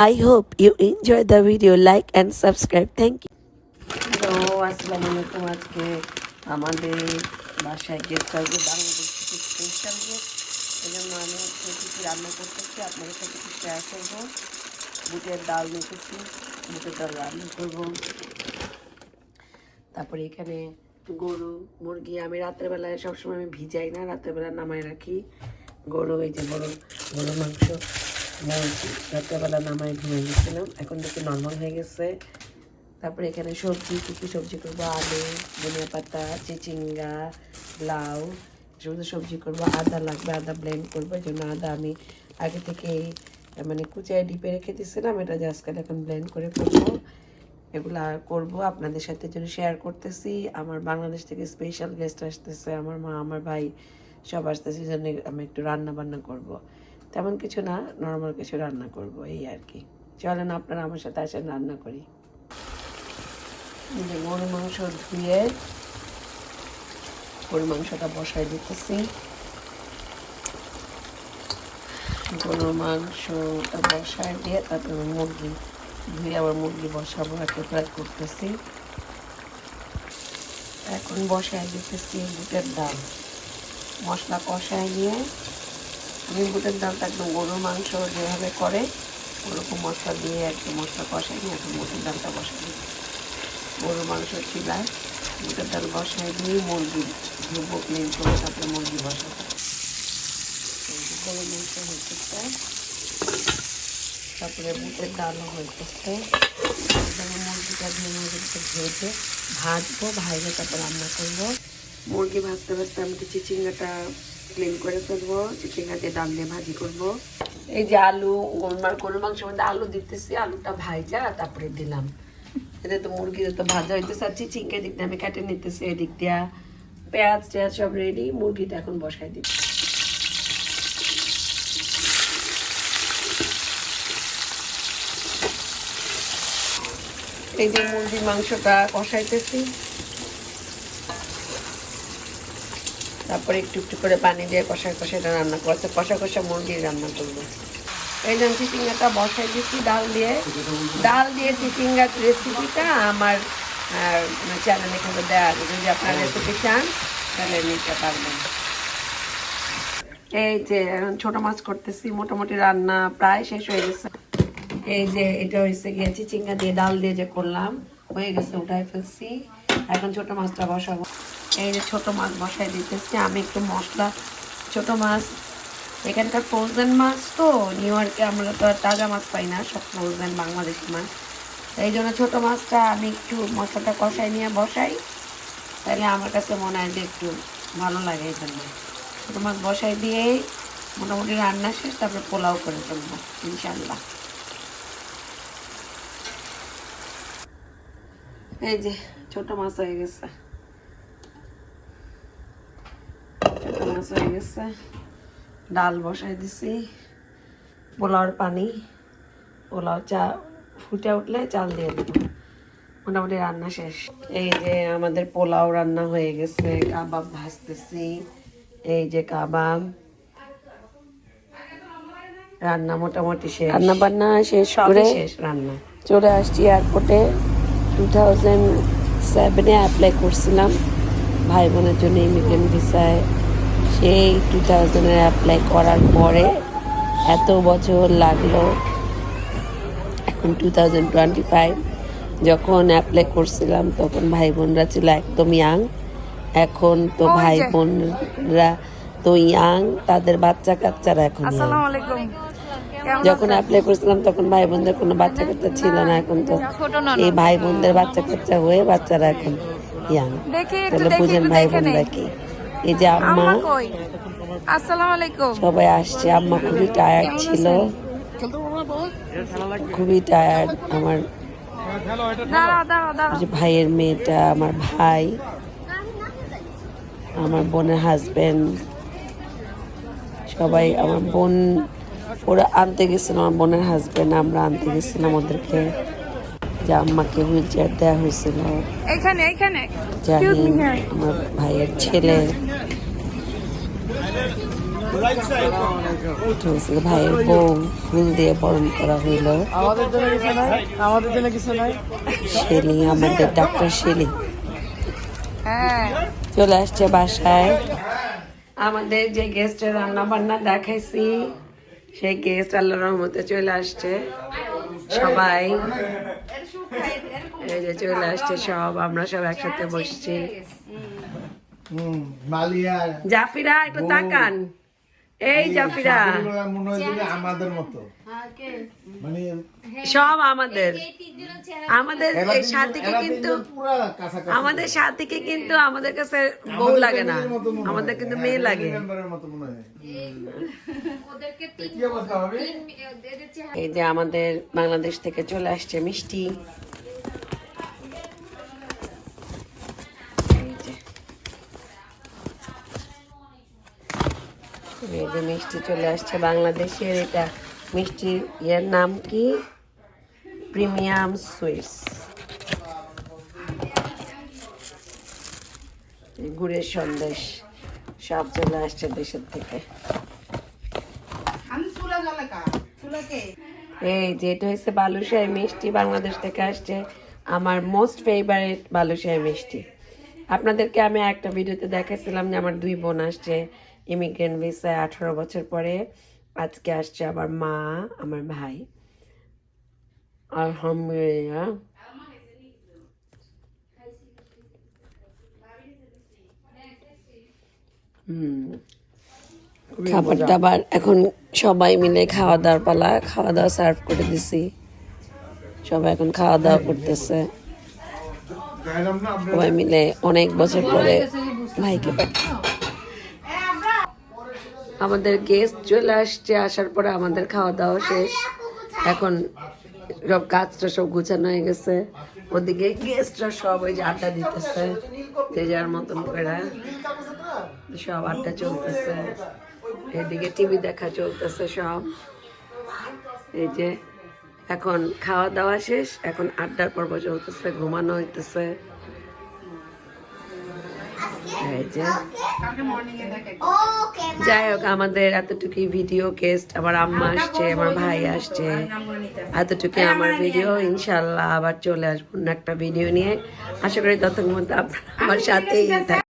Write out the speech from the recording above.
I hope you enjoy the video. Like and subscribe. Thank you. তো আসসালামু আলাইকুম। আজকে আমাদের বাসায় গেস্ট আসবে, বাংলাদেশ থেকে স্পেশাল গেস্ট। এই জন্য আমি কিছু রান্না করতেছি, আপনাদের সাথে কিছু শেয়ার করবো। বুটের ডাল মেখেছি, বুটের ডাল রান্না করবো। তারপরে এখানে গরু মুরগি আমি রাত্রেবেলায় সবসময় আমি ভিজাই না, রাত্রেবেলা নামাই রাখি। গরু এই যে গরুর মাংস মুরগি রাত্রেবেলা নামাই ধুয়ে গেছিলাম, এখন দেখি নর্মাল হয়ে গেছে। তারপরে এখানে সবজি কী সবজি করবো, আলু, ধনিয়া পাতা, চিচিঙ্গা, লাউ, সমস্ত সবজি করবো। আদা লাগবে, আদা ব্লেন্ড করবো। এই জন্য আদা আমি আগে থেকে মানে কুচিয়ে ডিপে রেখে দিয়েছিলাম, এটা জাস্ট এখন ব্লেন্ড করে করবো। এগুলা করব আপনাদের সাথে জন্য শেয়ার করতেছি। আমার বাংলাদেশ থেকে স্পেশাল গেস্ট আসতেছে, আমার মা আমার ভাই সব আসতেছে, জন্য আমি একটু রান্না বান্না করব। তেমন কিছু না, নর্মাল কিছু রান্না করব, এই আর কি। চলেন আপনারা আমার সাথে আসেন, রান্না করি। গরু মাংস ধুয়ে গরু মাংসটা বসাই দিতেছি। গরু মাংসটা বসাই দিয়ে তারপরে মুরগি ধুয়ে আবার মুরগি বসাবো, একটা ফ্রাই করতেছি। এখন বসাই দিতেছি বুটের ডাল, মশলা কষায় নিয়ে। আমি বুটের ডালটা একদম গরুর মাংস যেভাবে করে ওরকম মশলা দিয়ে একদম মশলা কষাই নিয়ে এখন বুটের ডালটা বসাই দিই। গরুর মাংস চিলায় বুটের ডাল বসাই দিয়ে মুরগি ধুবো, ক্লিন করে তারপরে মুরগি বসাবো। গরুর মাংস হইতেছে, তারপরে বুটের ডালও হইতেছে। মুরগিটা দিয়ে মুরগিটা ভেজে ভাজবো, ভাজে তারপর রান্না করবো। মুরগি ভাজতে ভাজতে আমি চিচিঙ্গাটা ক্লিন করে ফেলবো, চিচিঙ্গা দিয়ে ডাল দিয়ে ভাজি করবো। এই যে আলু, গরুর মাংসের মধ্যে আলু দিতেছি, আলুটা ভাজা তারপরে দিলাম। এতে তো মুরগিতে তো ভাজা হইতেছে, আর চিচিঙ্গা দিক দিয়ে আমি কেটে নিতেছি, এদিক দিয়া পেঁয়াজ টেয়াজ সব রেডি। মুরগিটা এখন বসাই দিচ্ছি। এই যে মুরগির মাংসটা কষাইতেছি, তারপরে একটু একটু করে পানি দিয়ে কষায় কষাইটা রান্না করছে, কষা মুরগির রান্না করবো। এই জন্য চিচিঙ্গাটা বসাই দিচ্ছি ডাল দিয়ে চিচিঙ্গার রেসিপিটা আমার চ্যানেলে কিন্তু দেওয়া আছে, যদি আপনারা রেসিপি চান তাহলে নিতে পারবেন। এই যে এখন ছোটো মাছ করতেছি, মোটামুটি রান্না প্রায় শেষ হয়ে গেছে। এই যে এটা হয়েছে গিয়ে চিচিঙ্গা দিয়ে ডাল দিয়ে যে করলাম হয়ে গেছে, উঠাই ফেলছি। এখন ছোট মাছটা বসাবো। এই যে ছোট মাছ বসাই দিতেছি আমি একটু মশলা। ছোট মাছ এখানকার ফ্রোজেন মাছ, তো নিউ ইয়র্কে আমরা তো আর তাজা মাছ পাই না, সব ফ্রোজেন বাংলাদেশি মাছ। এই জন্য ছোটো মাছটা আমি একটু মশলাটা কষাই নিয়ে বসাই, তাহলে আমার কাছে মনে হয় যে একটু ভালো লাগে। এই জন্য ছোটো মাছ বসাই দিয়েই মোটামুটি রান্না শেষ, তারপরে পোলাও করে ফেলবো ইনশাল্লাহ। এই যে ছোট মাছ হয়ে গেছে, ডাল বসাই দিছি, পোলাওর পানি, পোলাও চা ফুটে উঠলে চাল দিয়ে দেব। মোটামুটি রান্না শেষ। এই যে আমাদের পোলাও রান্না হয়ে গেছে, কাবাব ভাজতেছি। এই যে কাবাব রান্না মোটামুটি শেষ, রান্না বান্না শেষ করে রান্না চলে আসছি এয়ারপোর্টে। 2007-এ অ্যাপ্লাই করছিলাম ভাই বোনের জন্য ইমিগ্রেন্ট ভিসায়। সেই 2000-এ অ্যাপ্লাই করার পরে এত বছর লাগলো, এখন 2025। যখন অ্যাপ্লাই করছিলাম তখন ভাই বোনরা ছিল একদম ইয়াং, এখন তো ভাই বোনরা তো ইয়াং, তাদের বাচ্চা কাচ্চারা এখন ইয়াং। যখন অ্যাপ্লাই করছিলাম তখন ভাই বোনদের কোনো বাচ্চা কাচ্চা ছিল না, এখন তো এই ভাই বোনদের বাচ্চা কাচ্চা হয়ে বাচ্চারা এখন ইয়াং। তাহলে বুঝেন ভাই বোনরা কি। এই যে আম্মা, সবাই আসছে। আম্মা খুবই টায়ার্ড ছিল, খুবই টায়ার্ড। আমার ভাইয়ের মেয়েটা, আমার ভাই, আমার বোনের হাজবেন্ড, সবাই, আমার বোন ওরা আনতে গেছিলাম, আমার বোনের হাজবেন্ড, আমরা আনতে গেছিলাম ওদেরকে। যে আম্মাকে হুইল চেয়ার দেওয়া হয়েছিল, আমার ভাইয়ের ছেলে। ভাইয়ের বউ ফুল দিয়ে বরণ করা হইলো। আমাদের জন্য কিছু নাই। শেলি, আমাদের ডাক্তার শেলি চলে আসছে বাসায়। আমাদের যে গেস্টের রান্না বান্না দেখাইছি সেই গেস্ট আল্লাহর রহমতে চলে আসছে সবাই। এই যে চলে আসছে সব, আমরা সব একসাথে বসছি। জাফিরা একটু তাকান, এই জাফিরা আমাদের মতো মানে সব আমাদের আমাদের এই সাথীকে কিন্তু আমাদের সাথীকে কিন্তু আমাদের কাছে বউ লাগে না, আমাদের কিন্তু মেয়ে লাগে। এই যে আমাদের বাংলাদেশ থেকে চলে আসছে মিষ্টি। এই যে মিষ্টি চলে আসছে বাংলাদেশের। এটা মিষ্টির এর নাম কি? Premium sweets. গুড়ের সন্দেশ সব চলে আসছে দেশের থেকে। এই যে এটা হচ্ছে বালুশাহী মিষ্টি, বাংলাদেশ থেকে আসছে। আমার মোস্ট ফেভারিট বালুশাহী মিষ্টি। আপনাদেরকে আমি একটা ভিডিওতে দেখাইছিলাম যে আমার 2 বোন আসছে ইমিগ্রেন্ট ভিসায় 18 বছর পরে। আজকে আসছে আমার মা, আমার ভাই। আলহামদুলিল্লাহ। খাবার দাবার এখন সবাই মিলে খাওয়া দাওয়ার পালা। খাওয়া দাওয়া সার্ভ করে দিছি, সবাই এখন খাওয়া দাওয়া করতেছে সবাই মিলে। অনেক বছর পরে ভাইকে আমাদের গেস্ট চলে আসছে। আসার পরে আমাদের খাওয়া দাওয়া শেষ। এখন সব কাজটা সব গুছানো হয়ে গেছে। ওদিকে গেস্টরা সব ওই যে আড্ডা দিতেছে, যে যার মতন করে সব আড্ডা চলতেছে। এদিকে টিভি দেখা চলতেছে সব। এই যে এখন খাওয়া দাওয়া শেষ, এখন আড্ডার পর্ব চলতেছে, ঘুমানো হইতেছে। এই যে যাই হোক, আমাদের এতটুকুই ভিডিও। গেস্ট আমার আম্মা আসছে, আমার ভাই আসছে, এতটুকুই আমার ভিডিও। ইনশাল্লাহ আবার চলে আসবো একটা ভিডিও নিয়ে। আশা করি ততক্ষণ মধ্যে আপনারা আমার সাথেই থাকবেন।